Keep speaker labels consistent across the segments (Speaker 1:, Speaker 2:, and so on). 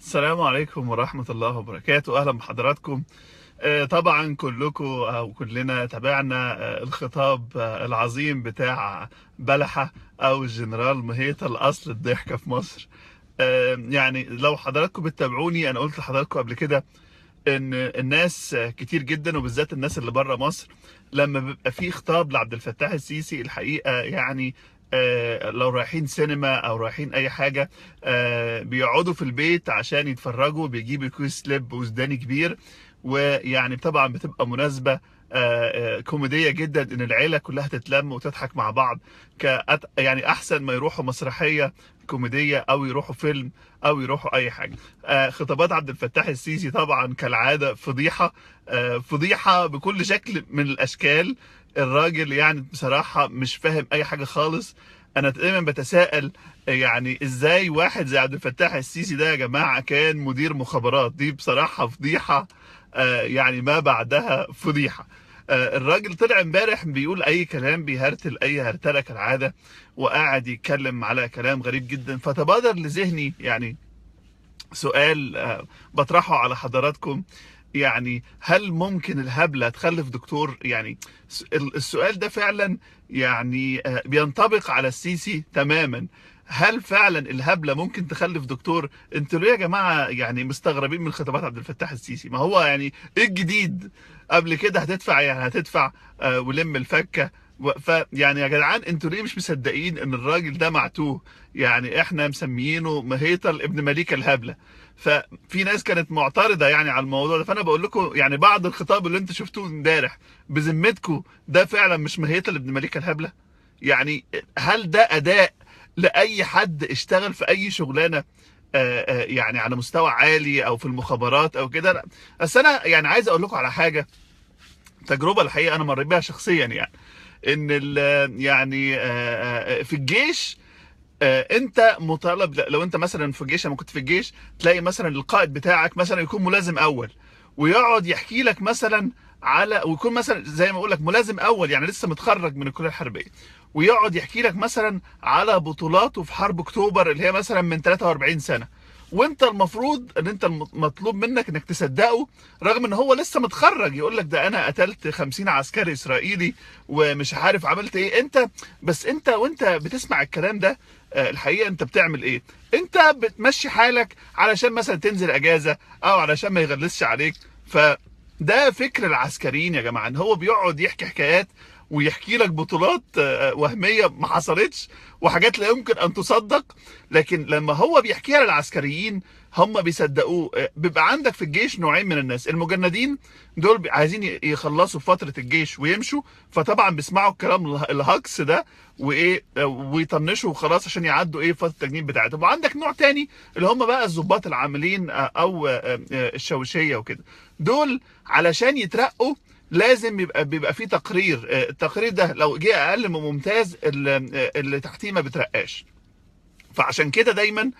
Speaker 1: السلام عليكم ورحمة الله وبركاته. أهلا بحضراتكم. طبعا كلكم أو كلنا تابعنا الخطاب العظيم بتاع بلحة أو الجنرال مهيتة الأصل الضحكة في مصر. يعني لو حضراتكم بتتابعوني، أنا قلت لحضراتكم قبل كده إن الناس كتير جدا وبالذات الناس اللي بره مصر لما بيبقى في خطاب لعبد الفتاح السيسي الحقيقة يعني لو رايحين سينما او رايحين اي حاجه بيقعدوا في البيت عشان يتفرجوا، بيجيبوا كيس لب وسوداني كبير، ويعني طبعا بتبقى مناسبه كوميديه جدا ان العيله كلها تتلم وتضحك مع بعض. يعني احسن ما يروحوا مسرحيه كوميديه او يروحوا فيلم او يروحوا اي حاجه. خطابات عبد الفتاح السيسي طبعا كالعاده فضيحه، فضيحه بكل شكل من الاشكال. الراجل يعني بصراحة مش فاهم أي حاجة خالص. أنا دايما بتساءل يعني إزاي واحد زي عبد الفتاح السيسي ده يا جماعة كان مدير مخابرات؟ دي بصراحة فضيحة، يعني ما بعدها فضيحة. الراجل طلع امبارح بيقول أي كلام، بيهرتل أي هرتلة كالعادة، وقاعد يتكلم على كلام غريب جدا. فتبادر لذهني يعني سؤال بطرحه على حضراتكم. يعني هل ممكن الهبلة تخلف دكتور؟ يعني السؤال ده فعلا يعني بينطبق على السيسي تماما. هل فعلا الهبلة ممكن تخلف دكتور؟ انتوا ليه يا جماعة يعني مستغربين من خطابات عبد الفتاح السيسي؟ ما هو يعني ايه الجديد؟ قبل كده هتدفع يعني هتدفع، ولم الفكة. فيعني يا جدعان انتوا ليه مش مصدقين ان الراجل ده معتوه؟ يعني احنا مسميينه مهيطل ابن مليكة الهبلة. ففي ناس كانت معترضة يعني على الموضوع ده. فانا بقول لكم يعني بعض الخطاب اللي انتوا شفتوه امبارح بذمتكم ده فعلا مش مهيطل ابن مليكة الهبلة؟ يعني هل ده اداء لاي حد اشتغل في اي شغلانة يعني على مستوى عالي او في المخابرات او كده؟ لا. بس انا يعني عايز اقول لكم على حاجة، تجربة الحقيقة انا مريت بيها شخصيا. يعني ان يعني في الجيش انت مطالب، لو انت مثلا في الجيش، لما كنت في الجيش تلاقي مثلا القائد بتاعك مثلا يكون ملازم اول، ويقعد يحكي لك مثلا على، ويكون مثلا زي ما اقول لك ملازم اول يعني لسه متخرج من الكليه الحربيه، ويقعد يحكي لك مثلا على بطولاته في حرب اكتوبر اللي هي مثلا من 43 سنه، وانت المفروض ان انت مطلوب منك انك تصدقه رغم ان هو لسه متخرج. يقول لك ده انا قتلت 50 عسكري اسرائيلي ومش عارف عملت ايه. انت بس انت وانت بتسمع الكلام ده الحقيقه انت بتعمل ايه؟ انت بتمشي حالك علشان مثلا تنزل اجازه او علشان ما يغلسش عليك. فده فكر العسكريين يا جماعه، ان هو بيقعد يحكي حكايات ويحكي لك بطولات وهميه ما حصلتش وحاجات لا يمكن ان تصدق، لكن لما هو بيحكيها للعسكريين هم بيصدقوه. بيبقى عندك في الجيش نوعين من الناس: المجندين دول عايزين يخلصوا فتره الجيش ويمشوا، فطبعا بيسمعوا الكلام الهجص ده وايه ويطنشوا وخلاص عشان يعدوا ايه فتره التجنيد بتاعتهم. وعندك نوع تاني اللي هم بقى الضباط العاملين او الشاوشيه وكده. دول علشان يترقوا لازم بيبقى فيه تقرير. التقرير ده لو جه اقل من ممتاز اللي تحتيه ما بترقاش. فعشان كده دايما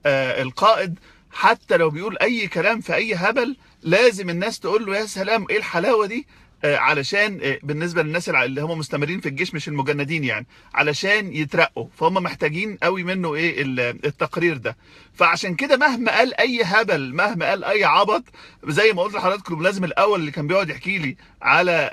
Speaker 1: القائد حتى لو بيقول اي كلام في اي هبل لازم الناس تقول له يا سلام ايه الحلاوه دي، علشان بالنسبه للناس اللي هم مستمرين في الجيش مش المجندين يعني، علشان يترقوا. فهم محتاجين قوي منه ايه التقرير ده. فعشان كده مهما قال اي هبل، مهما قال اي عبط، زي ما قلت لحضراتكم لازم الاول اللي كان بيقعد يحكي لي على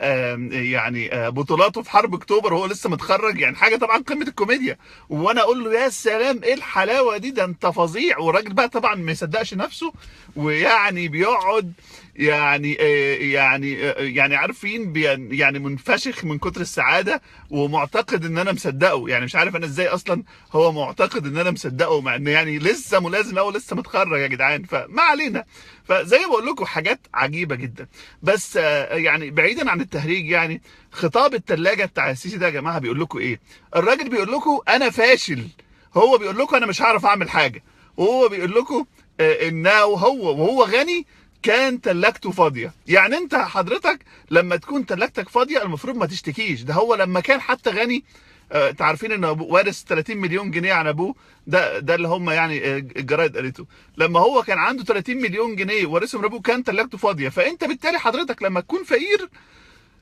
Speaker 1: يعني بطولاته في حرب اكتوبر وهو لسه متخرج، يعني حاجه طبعا قمه الكوميديا، وانا اقول له يا سلام ايه الحلاوه دي، ده انت فظيع. والراجل بقى طبعا ما يصدقش نفسه، ويعني بيقعد يعني عارفين يعني منفشخ من كتر السعاده ومعتقد ان انا مصدقه. يعني مش عارف انا ازاي اصلا هو معتقد ان انا مصدقه مع ان يعني لسه ملازم او لسه متخرج يا جدعان. فما علينا. فزي ما بقول لكم حاجات عجيبه جدا. بس يعني بعيدا عن التهريج، يعني خطاب الثلاجه بتاع السيسي ده يا جماعه بيقول لكم ايه؟ الراجل بيقول لكم انا فاشل، هو بيقول لكم انا مش هعرف اعمل حاجه، وهو بيقول لكم انه وهو غني كان تلاجته فاضيه. يعني انت حضرتك لما تكون تلاجتك فاضيه المفروض ما تشتكيش. ده هو لما كان حتى غني، انت عارفين ان ابوه وارث 30 مليون جنيه عن ابوه، ده اللي هم يعني الجرايد قالته. لما هو كان عنده 30 مليون جنيه وارثهم من ابوه كان تلاجته فاضيه. فانت بالتالي حضرتك لما تكون فقير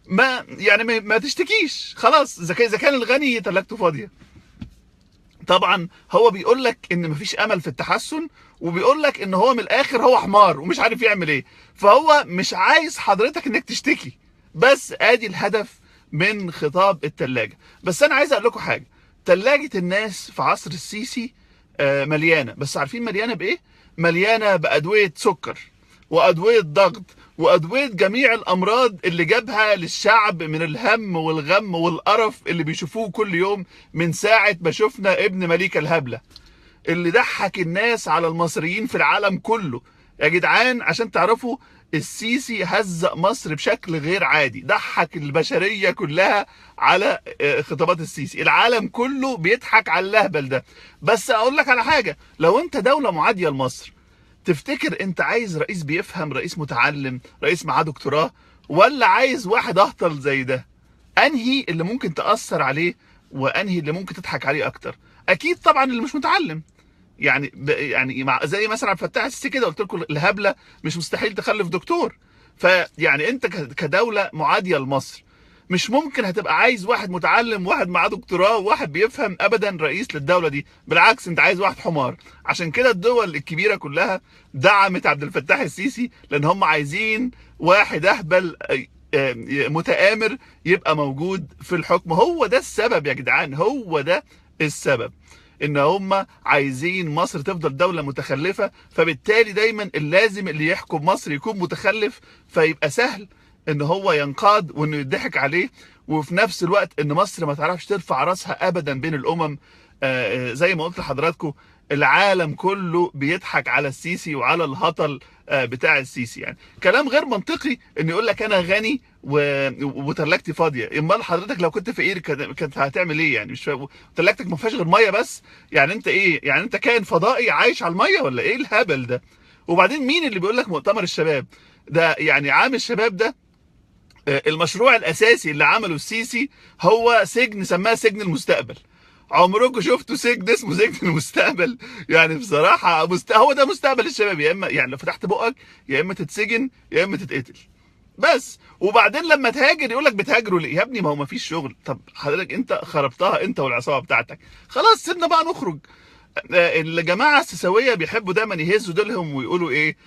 Speaker 1: ما يعني ما تشتكيش خلاص، اذا كان الغني تلاجته فاضيه. طبعا هو بيقول لك ان مفيش امل في التحسن، وبيقول لك ان هو من الاخر هو حمار ومش عارف يعمل ايه. فهو مش عايز حضرتك انك تشتكي، بس ادي الهدف من خطاب التلاجة. بس انا عايز اقول لكم حاجة، تلاجة الناس في عصر السيسي مليانة، بس عارفين مليانة بايه؟ مليانة بأدوية سكر وأدوية ضغط وأدوية جميع الأمراض اللي جابها للشعب من الهم والغم والقرف اللي بيشوفوه كل يوم من ساعة ما شفنا ابن مليكة الهبلة اللي ضحك الناس على المصريين في العالم كله. يا جدعان عشان تعرفوا، السيسي هزق مصر بشكل غير عادي، ضحك البشرية كلها على خطابات السيسي. العالم كله بيضحك على اللهبل ده. بس اقول لك على حاجة، لو انت دولة معادية لمصر، تفتكر انت عايز رئيس بيفهم، رئيس متعلم، رئيس معاه دكتوراه، ولا عايز واحد اهطل زي ده؟ انهي اللي ممكن تأثر عليه وانهي اللي ممكن تضحك عليه اكتر؟ اكيد طبعا اللي مش متعلم. يعني زي مثلا عبد الفتاح السيسي كده، قلت لكم الهبله مش مستحيل تخلف دكتور. فيعني انت كدوله معاديه لمصر، مش ممكن هتبقى عايز واحد متعلم، واحد معاه دكتوراه، وواحد بيفهم ابدا رئيس للدوله دي. بالعكس، انت عايز واحد حمار. عشان كده الدول الكبيره كلها دعمت عبد الفتاح السيسي، لان هم عايزين واحد اهبل متآمر يبقى موجود في الحكم. هو ده السبب يا جدعان، هو ده السبب، ان هم عايزين مصر تفضل دولة متخلفة. فبالتالي دايما اللازم اللي يحكم مصر يكون متخلف، فيبقى سهل ان هو ينقاد وانه يضحك عليه، وفي نفس الوقت ان مصر ما تعرفش ترفع راسها ابدا بين الامم. زي ما قلت لحضراتكم، العالم كله بيضحك على السيسي وعلى الهطل بتاع السيسي. يعني كلام غير منطقي ان يقول لك انا غني وتلاجتي فاضيه. امال حضرتك لو كنت فقير كنت هتعمل ايه؟ يعني مش فاهم، تلاجتك ما فيهاش غير ميه بس. يعني انت ايه؟ يعني انت كائن فضائي عايش على الميه ولا ايه الهبل ده؟ وبعدين مين اللي بيقول لك مؤتمر الشباب ده؟ يعني عام الشباب ده المشروع الاساسي اللي عمله السيسي هو سجن سماه سجن المستقبل. عمركم شفتوا سجن اسمه سجن المستقبل؟ يعني بصراحه هو ده مستقبل الشباب، يا اما يعني لو فتحت بقك يا اما تتسجن يا اما تتقتل بس. وبعدين لما تهاجر يقول لك بتهاجروا ليه؟ يا ابني ما هو ما فيش شغل. طب حضرتك انت خربتها انت والعصابه بتاعتك، خلاص سيبنا بقى نخرج. الجماعه السيساويه بيحبوا دايما يهزوا ديلهم ويقولوا ايه،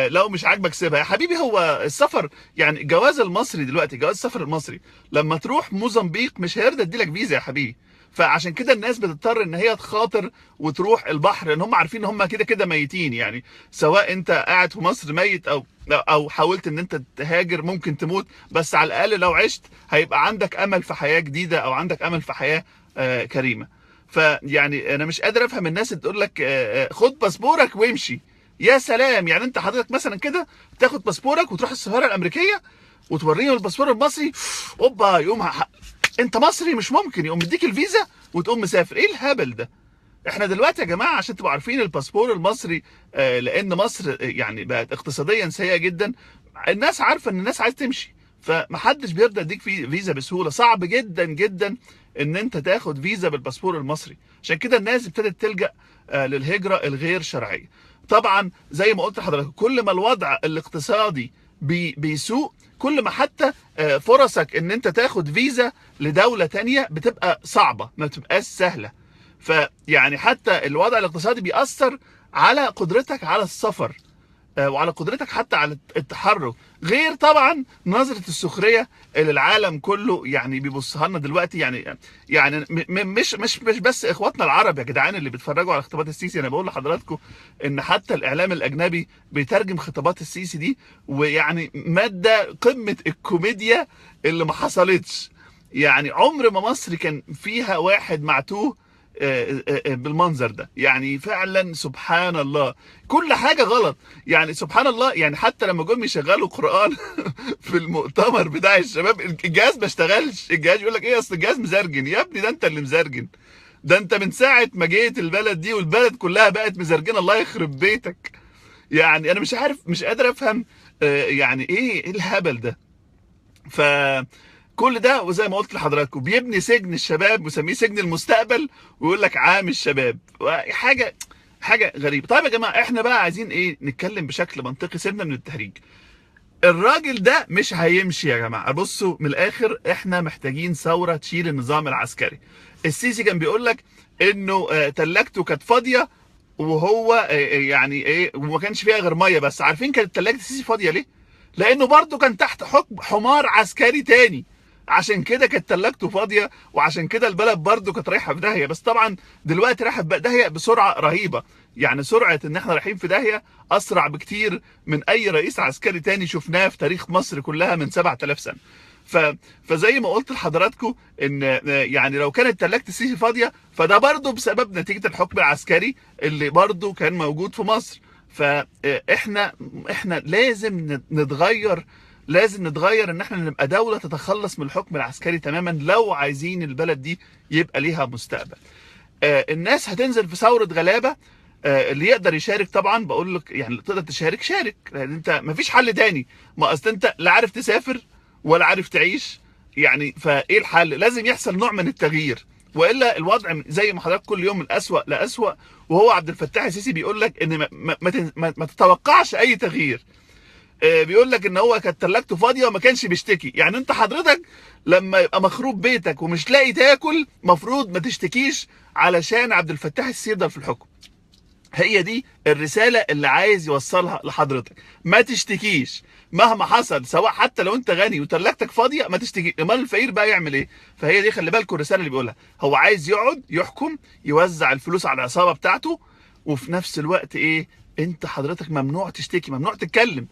Speaker 1: لو مش عاجبك سيبها. يا حبيبي هو السفر، يعني الجواز المصري دلوقتي، جواز السفر المصري لما تروح موزمبيق مش هيرضى يديلك فيزا يا حبيبي. فعشان كده الناس بتضطر ان هي تخاطر وتروح البحر، لان هم عارفين ان هم كده كده ميتين. يعني سواء انت قاعد في مصر ميت او حاولت ان انت تهاجر ممكن تموت، بس على الاقل لو عشت هيبقى عندك امل في حياة جديدة او عندك امل في حياة كريمة. فيعني انا مش قادر افهم الناس اللي تقول لك خد باسبورك وامشي. يا سلام، يعني انت حضرتك مثلا كده تاخد باسبورك وتروح السفاره الامريكيه وتوريهم الباسبور المصري، اوبا يقوم انت مصري مش ممكن، يقوم مديك الفيزا وتقوم مسافر. ايه الهبل ده؟ احنا دلوقتي يا جماعه عشان تبقوا عارفين الباسبور المصري، لان مصر يعني بقت اقتصاديا سيئه جدا، الناس عارفه ان الناس عايز تمشي، فمحدش بيرضى يديك فيزا بسهوله. صعب جدا جدا ان انت تاخد فيزا بالباسبور المصري. عشان كده الناس ابتدت تلجأ للهجره الغير شرعيه. طبعا زي ما قلت لحضرتك، كل ما الوضع الاقتصادي بيسوء، كل ما حتى فرصك ان انت تاخد فيزا لدولة تانية بتبقى صعبة، ما بتبقاش سهلة. فيعني حتى الوضع الاقتصادي بيأثر على قدرتك على السفر وعلى قدرتك حتى على التحرك. غير طبعا نظرة السخرية اللي العالم كله يعني بيبصها لنا دلوقتي. يعني مش بس اخواتنا العرب يا جدعان اللي بيتفرجوا على خطابات السيسي. انا بقول لحضراتكم ان حتى الاعلام الاجنبي بيترجم خطابات السيسي دي، ويعني مادة قمة الكوميديا اللي ما حصلتش. يعني عمر ما مصر كان فيها واحد معتوه بالمنظر ده. يعني فعلا سبحان الله، كل حاجة غلط. يعني سبحان الله، يعني حتى لما جم يشغلوا قرآن في المؤتمر بتاع الشباب الجهاز ما اشتغلش. الجهاز يقول لك ايه، اصل الجهاز مزرجن. يا ابني ده انت اللي مزرجن، ده انت من ساعة ما جيت البلد دي والبلد كلها بقت مزرجنة، الله يخرب بيتك. يعني انا مش عارف، مش قادر افهم يعني ايه الهبل ده. ف كل ده وزي ما قلت لحضراتكم بيبني سجن الشباب ويسميه سجن المستقبل ويقول لك عام الشباب. حاجه غريبه. طيب يا جماعه، احنا بقى عايزين ايه؟ نتكلم بشكل منطقي، سيبنا من التهريج. الراجل ده مش هيمشي يا جماعه. بصوا من الاخر، احنا محتاجين ثوره تشيل النظام العسكري. السيسي كان بيقول لك انه تلاجته كانت فاضيه، وهو يعني ايه، وما كانش فيها غير ميه بس. عارفين كانت تلاجه السيسي فاضيه ليه؟ لانه برضه كان تحت حكم حمار عسكري تاني، عشان كده كانت تلاجته فاضيه، وعشان كده البلد برضه كانت رايحه في داهيه. بس طبعا دلوقتي رايحه في داهيه بسرعه رهيبه، يعني سرعه ان احنا رايحين في داهيه اسرع بكتير من اي رئيس عسكري تاني شفناه في تاريخ مصر كلها من 7000 سنه. ف... فزي ما قلت لحضراتكم ان يعني لو كانت تلاجة السيسي فاضيه، فده برضه بسبب نتيجه الحكم العسكري اللي برضه كان موجود في مصر. فاحنا لازم نتغير، لازم نتغير ان احنا نبقى دولة تتخلص من الحكم العسكري تماما لو عايزين البلد دي يبقى ليها مستقبل. الناس هتنزل في ثورة غلابة. اللي يقدر يشارك طبعا بقول لك يعني تقدر تشارك شارك، لان انت مفيش حل تاني. ما اصل انت لا عارف تسافر ولا عارف تعيش، يعني فايه الحل؟ لازم يحصل نوع من التغيير، والا الوضع زي ما حضرتك كل يوم من اسوأ لاسوأ. وهو عبد الفتاح السيسي بيقول لك ان ما تتوقعش اي تغيير. بيقول لك ان هو كانت تلاجته فاضيه وما كانش بيشتكي. يعني انت حضرتك لما يبقى مخروب بيتك ومش لاقي تاكل مفروض ما تشتكيش علشان عبد الفتاح السيسي يفضل في الحكم. هي دي الرساله اللي عايز يوصلها لحضرتك، ما تشتكيش مهما حصل، سواء حتى لو انت غني وتلاجتك فاضيه ما تشتكي. امال الفقير بقى يعمل ايه؟ فهي دي خلي بالكم الرساله اللي بيقولها. هو عايز يقعد يحكم، يوزع الفلوس على العصابه بتاعته، وفي نفس الوقت ايه؟ انت حضرتك ممنوع تشتكي، ممنوع تتكلم.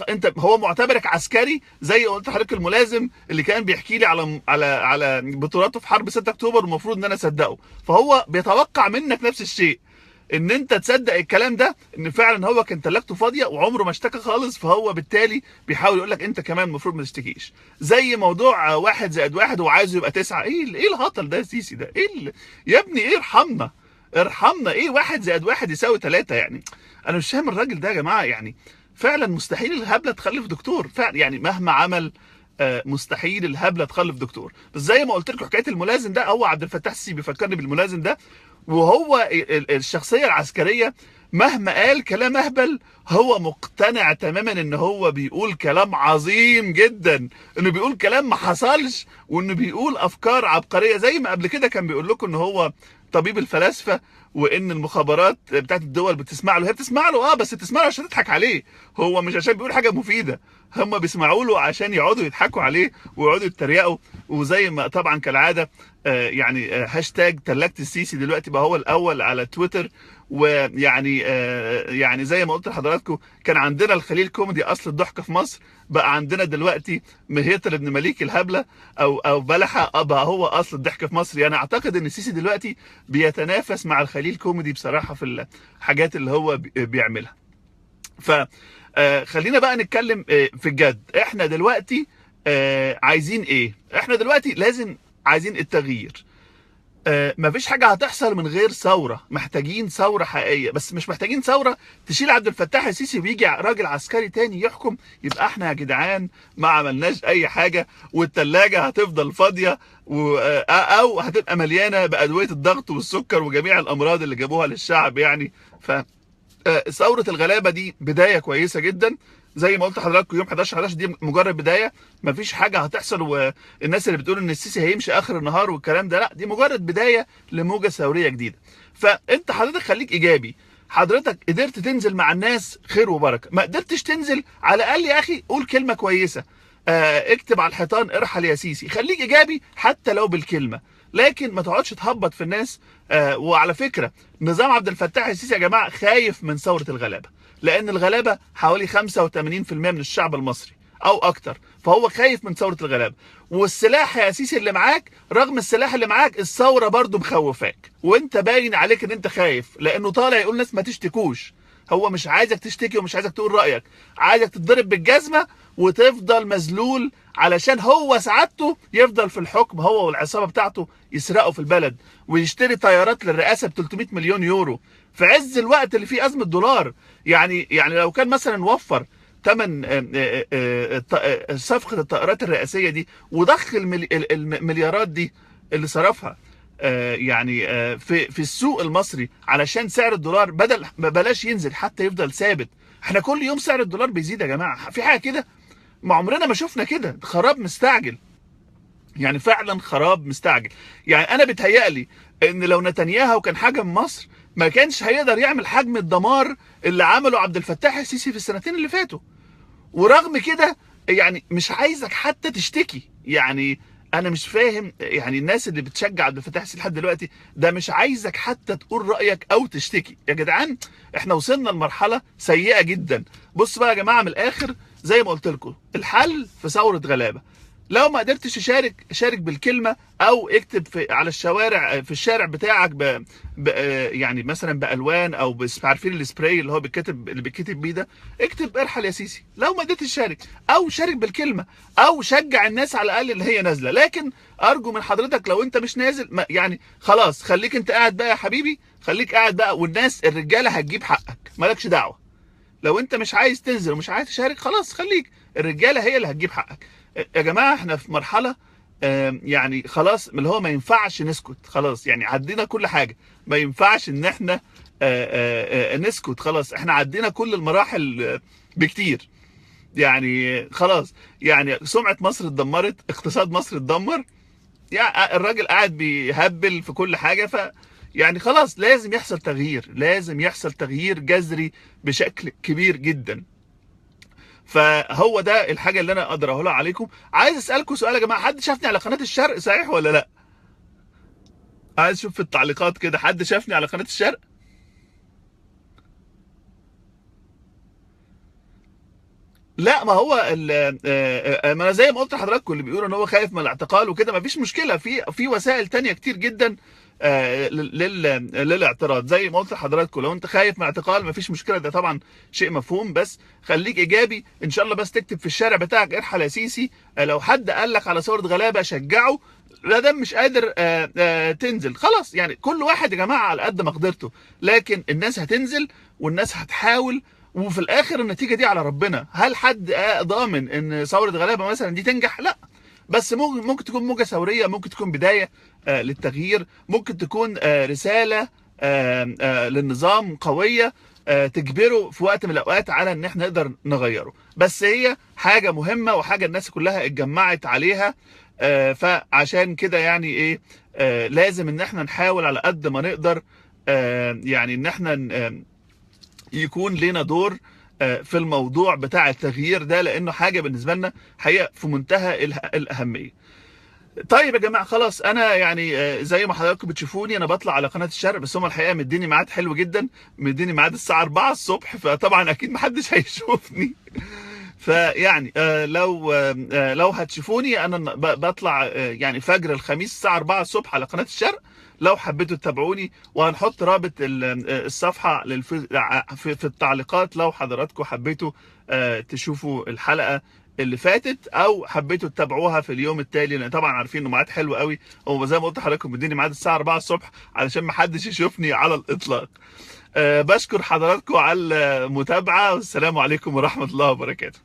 Speaker 1: انت هو معتبرك عسكري، زي قلت لحضرتك الملازم اللي كان بيحكي لي على بطولاته في حرب 6 اكتوبر، والمفروض ان انا اصدقه. فهو بيتوقع منك نفس الشيء، ان انت تصدق الكلام ده، ان فعلا هو كان تلاجته فاضيه وعمره ما اشتكى خالص. فهو بالتالي بيحاول يقول لك انت كمان المفروض ما تشتكيش. زي موضوع 1+1 وعايزه يبقى 9. ايه الهطل ده يا سيسي ده؟ يا ابني ايه، ارحمنا ارحمنا. ايه 1+1 يساوي 3 يعني؟ انا مش فاهم الراجل ده يا جماعه. يعني فعلا مستحيل الهبله تخلف دكتور فعلا، يعني مهما عمل مستحيل الهبله تخلف دكتور. بس زي ما قلت لكم حكايه الملازم ده، هو عبد الفتاح السيسي بيفكرني بالملازم ده. وهو الشخصيه العسكريه مهما قال كلام اهبل، هو مقتنع تماما ان هو بيقول كلام عظيم جدا، انه بيقول كلام ما حصلش، وانه بيقول افكار عبقريه. زي ما قبل كده كان بيقول لكم ان هو طبيب الفلاسفه، وان المخابرات بتاعت الدول بتسمع له. هي بتسمع له بس بتسمع له عشان تضحك عليه، هو مش عشان بيقول حاجه مفيده. هم بيسمعوا له عشان يقعدوا يضحكوا عليه ويقعدوا يتريقوا. وزي ما طبعا كالعاده يعني هاشتاج تلاجة السيسي دلوقتي بقى هو الاول على تويتر. ويعني يعني زي ما قلت لحضراتكم، كان عندنا الخليل كوميدي اصل الضحك في مصر، بقى عندنا دلوقتي مهيتر ابن مليك الهبله او بلحه بقى هو اصل الضحك في مصر. يعني اعتقد ان السيسي دلوقتي بيتنافس مع الخليل كوميدي بصراحه في الحاجات اللي هو بيعملها. ف خلينا بقى نتكلم في الجد. احنا دلوقتي عايزين ايه؟ احنا دلوقتي لازم عايزين التغيير. مفيش حاجة هتحصل من غير ثورة. محتاجين ثورة حقيقية، بس مش محتاجين ثورة تشيل عبد الفتاح السيسي ويجي راجل عسكري تاني يحكم. يبقى احنا يا جدعان ما عملناش اي حاجة، والتلاجة هتفضل فاضية او هتبقى مليانة بأدوية الضغط والسكر وجميع الامراض اللي جابوها للشعب يعني. ثورة الغلابة دي بداية كويسة جدا. زي ما قلت لحضراتكم يوم 11/11 دي مجرد بداية، مفيش حاجة هتحصل. والناس اللي بتقول ان السيسي هيمشي اخر النهار والكلام ده، لا، دي مجرد بداية لموجة ثورية جديدة. فانت حضرتك خليك ايجابي. حضرتك قدرت تنزل مع الناس خير وبركة، ما قدرتش تنزل على الاقل يا اخي قول كلمة كويسة. اكتب على الحيطان ارحل يا سيسي. خليك ايجابي حتى لو بالكلمة، لكن ما تقعدش تهبط في الناس. وعلى فكرة نظام عبد الفتاح السيسي يا جماعة خايف من ثورة الغلابة، لأن الغلابة حوالي 85% من الشعب المصري أو أكتر. فهو خايف من ثورة الغلابة. والسلاح يا سيسي اللي معاك، رغم السلاح اللي معاك الثورة برضو مخوفاك، وانت باين عليك ان انت خايف، لأنه طالع يقول ناس ما تشتكوش. هو مش عايزك تشتكي ومش عايزك تقول رأيك، عايزك تتضرب بالجزمة وتفضل مذلول علشان هو سعادته يفضل في الحكم، هو والعصابة بتاعته يسرقوا في البلد ويشتري طيارات للرئاسة ب 300 مليون يورو في عز الوقت اللي فيه أزمة دولار. يعني لو كان مثلا وفر ثمن صفقة الطائرات الرئاسية دي وضخ المليارات دي اللي صرفها يعني في السوق المصري علشان سعر الدولار بلاش ينزل حتى يفضل ثابت. احنا كل يوم سعر الدولار بيزيد يا جماعه، في حاجه كده ما عمرنا ما شفنا كده، خراب مستعجل. يعني فعلا خراب مستعجل. يعني انا بيتهيألي ان لو نتنياهو كان حاكم مصر ما كانش هيقدر يعمل حجم الدمار اللي عمله عبد الفتاح السيسي في السنتين اللي فاتوا. ورغم كده يعني مش عايزك حتى تشتكي. يعني انا مش فاهم يعني الناس اللي بتشجع عبد الفتاح السيسي لحد دلوقتي ده مش عايزك حتى تقول رايك او تشتكي. يا جدعان احنا وصلنا لمرحله سيئه جدا. بص بقى يا جماعه من الاخر، زي ما قلت لكم الحل في ثوره غلابه. لو ما قدرتش شارك بالكلمه او اكتب على الشوارع في الشارع بتاعك يعني مثلا بالوان او عارفين السبراي اللي هو بيتكتب بيه ده، اكتب ارحل يا سيسي. لو ما قدرتش تشارك او شارك بالكلمه او شجع الناس على الاقل اللي هي نازله. لكن ارجو من حضرتك لو انت مش نازل يعني خلاص خليك انت قاعد بقى يا حبيبي، خليك قاعد بقى، والناس الرجاله هتجيب حقك، مالكش دعوه. لو انت مش عايز تنزل ومش عايز تشارك خلاص خليك، الرجاله هي اللي هتجيب حقك. يا جماعه احنا في مرحله يعني خلاص اللي هو ما ينفعش نسكت. خلاص يعني عدينا كل حاجه، ما ينفعش ان احنا نسكت. خلاص احنا عدينا كل المراحل بكتير. يعني خلاص يعني سمعه مصر اتدمرت، اقتصاد مصر اتدمر، يعني الراجل قاعد بيهبل في كل حاجه. يعني خلاص لازم يحصل تغيير، لازم يحصل تغيير جذري بشكل كبير جدا. فهو ده الحاجه اللي انا اقدر اقولها عليكم. عايز اسالكم سؤال يا جماعه، حد شافني على قناه الشرق صحيح ولا لا؟ عايز اشوف في التعليقات كده حد شافني على قناه الشرق. لا ما هو ما انا زي ما قلت لحضراتكم، اللي بيقولوا ان هو خايف من الاعتقال وكده ما فيش مشكله، في وسائل تانية كتير جدا للاعتراض. زي ما قلت لحضراتكم لو انت خايف من اعتقال ما فيش مشكله، ده طبعا شيء مفهوم، بس خليك ايجابي ان شاء الله. بس تكتب في الشارع بتاعك ارحل يا سيسي. لو حد قال لك على ثوره غلابه شجعه. لا دام مش قادر تنزل خلاص، يعني كل واحد يا جماعه على قد مقدرته، لكن الناس هتنزل والناس هتحاول، وفي الاخر النتيجه دي على ربنا. هل حد ضامن ان ثوره غلابه مثلا دي تنجح؟ لا، بس ممكن تكون موجه ثوريه، ممكن تكون بدايه للتغيير، ممكن تكون رساله للنظام قويه تجبره في وقت من الاوقات على ان احنا نقدر نغيره. بس هي حاجه مهمه وحاجه الناس كلها اتجمعت عليها. فعشان كده يعني ايه لازم ان احنا نحاول على قد ما نقدر يعني ان احنا يكون لنا دور في الموضوع بتاع التغيير ده، لانه حاجه بالنسبه لنا حقيقه في منتهى الاهميه. طيب يا جماعه خلاص انا يعني زي ما حضراتكم بتشوفوني انا بطلع على قناه الشرق، بس هم الحقيقه مديني ميعاد حلو جدا، مديني ميعاد الساعه 4 الصبح، فطبعا اكيد محدش هيشوفني. فيعني لو هتشوفوني انا بطلع يعني فجر الخميس الساعه 4 الصبح على قناه الشرق. لو حبيتوا تتابعوني، وهنحط رابط الصفحه في التعليقات لو حضراتكم حبيتوا تشوفوا الحلقه اللي فاتت او حبيتوا تتابعوها في اليوم التالي، لان طبعا عارفين انه ميعاد حلو قوي. هو زي ما قلت لحضراتكم مديني ميعاد الساعه 4 الصبح علشان ما حدش يشوفني على الاطلاق. بشكر حضراتكم على المتابعه، والسلام عليكم ورحمه الله وبركاته.